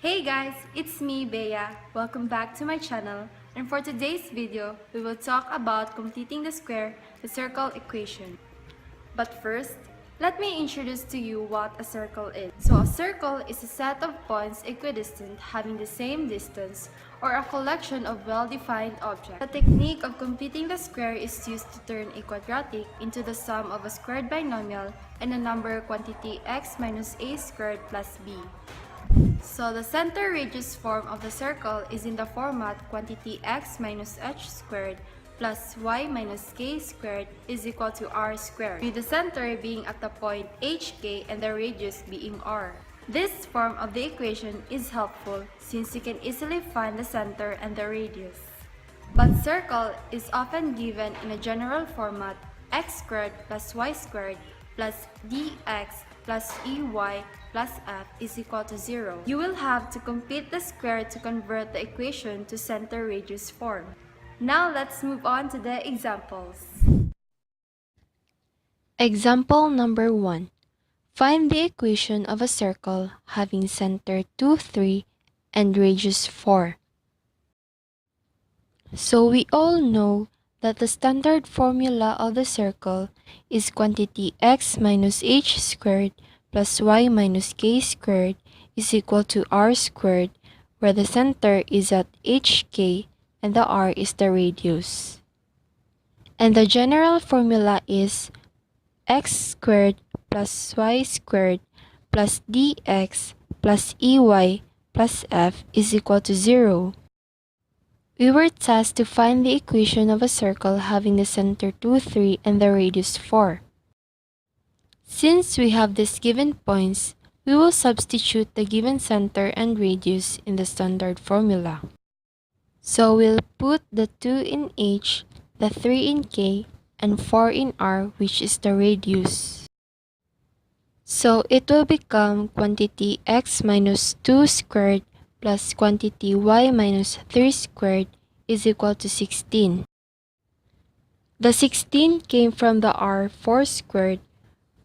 Hey guys, it's me Bea. Welcome back to my channel, and for today's video, we will talk about completing the square the circle equation. But first, let me introduce to you what a circle is. So a circle is a set of points equidistant having the same distance or a collection of well-defined objects. The technique of completing the square is used to turn a quadratic into the sum of a squared binomial and a number quantity x minus a squared plus b. So the center radius form of the circle is in the format quantity x minus h squared plus y minus k squared is equal to r squared, with the center being at the point hk and the radius being r. This form of the equation is helpful since you can easily find the center and the radius. But circle is often given in a general format x squared plus y squared plus dx plus ey plus f is equal to 0. You will have to complete the square to convert the equation to center radius form. Now let's move on to the examples. Example number 1. Find the equation of a circle having center 2, 3 and radius 4. So we all know that the standard formula of the circle is quantity x minus h squared plus y minus k squared is equal to r squared, where the center is at hk and the r is the radius. And the general formula is x squared plus y squared plus dx plus ey plus f is equal to 0. We were tasked to find the equation of a circle having the center 2, 3 and the radius 4. Since we have these given points, we will substitute the given center and radius in the standard formula. So we'll put the 2 in h, the 3 in k, and 4 in r, which is the radius. So it will become quantity x minus 2 squared plus quantity y minus 3 squared is equal to 16. The 16 came from the r4 squared,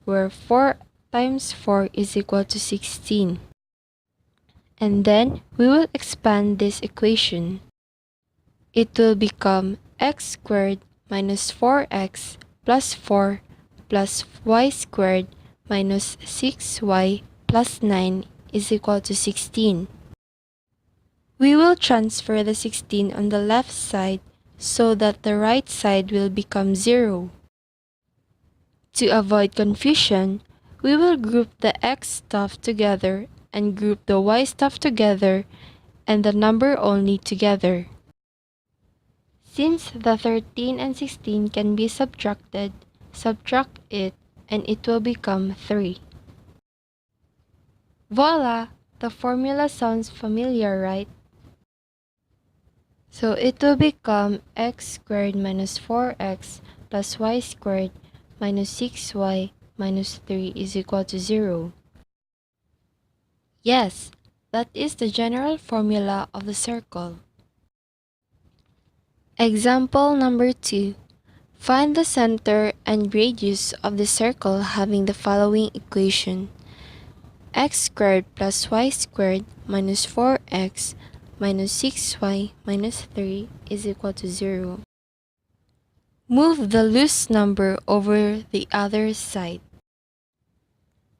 where 4 times 4 is equal to 16. And then we will expand this equation. It will become x squared minus 4x plus 4 plus y squared minus 6y plus 9 is equal to 16. We will transfer the 16 on the left side so that the right side will become 0. To avoid confusion, we will group the x stuff together and group the y stuff together and the number only together. Since the 13 and 16 can be subtracted, subtract it and it will become 3. Voila! The formula sounds familiar, right? So it will become x squared minus 4x plus y squared minus 6y minus 3 is equal to 0. Yes, that is the general formula of the circle. Example number 2. Find the center and radius of the circle having the following equation: x squared plus y squared minus 4x minus 6y minus 3 is equal to 0. Move the loose number over the other side.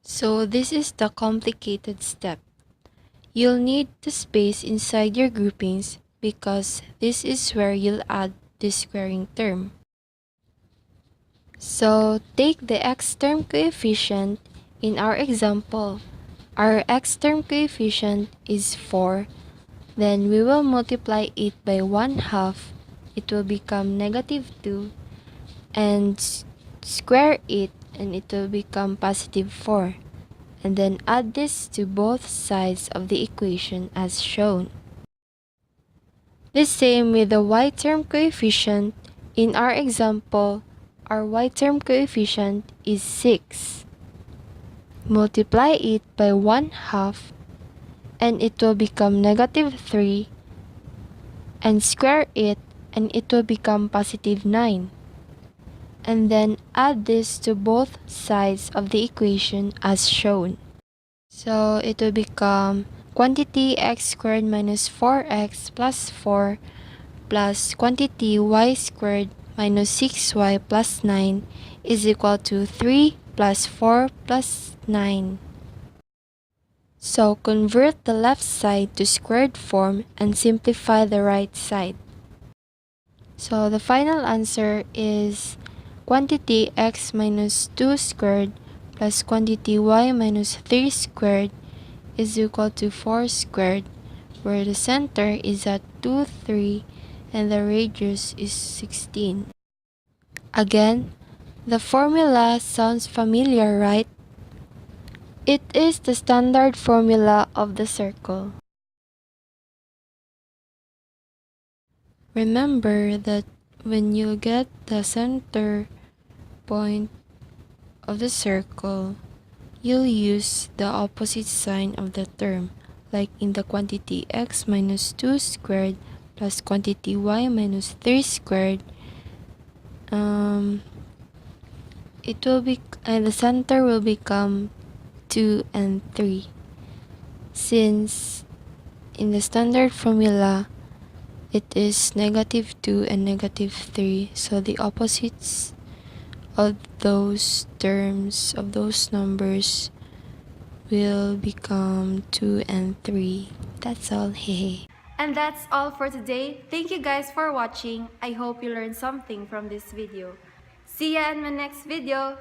So this is the complicated step. You'll need the space inside your groupings because this is where you'll add the squaring term. So take the x term coefficient. In our example, our x term coefficient is 4. Then we will multiply it by 1/2. It will become negative 2. And square it and it will become positive 4. And then add this to both sides of the equation as shown. The same with the y term coefficient. In our example, our y term coefficient is 6. Multiply it by 1/2 and it will become negative 3, and square it and it will become positive 9. And then add this to both sides of the equation as shown. So it will become quantity x squared minus 4x plus 4 plus quantity y squared minus 6y plus 9 is equal to 3 plus 4 plus 9. So convert the left side to squared form and simplify the right side. So the final answer is quantity x minus 2 squared plus quantity y minus 3 squared is equal to 4 squared, where the center is at 2, 3, and the radius is 16. Again, the formula sounds familiar, right? It is the standard formula of the circle. Remember that when you get the center point of the circle, you'll use the opposite sign of the term, like in the quantity x minus 2 squared plus quantity y minus 3 squared. The center will become 2 and 3, since in the standard formula it is negative 2 and negative 3, so the opposites of those terms, of those numbers, will become 2 and 3. That's all. Hehe. And that's all for today. Thank you guys for watching. I hope you learned something from this video. See ya in my next video.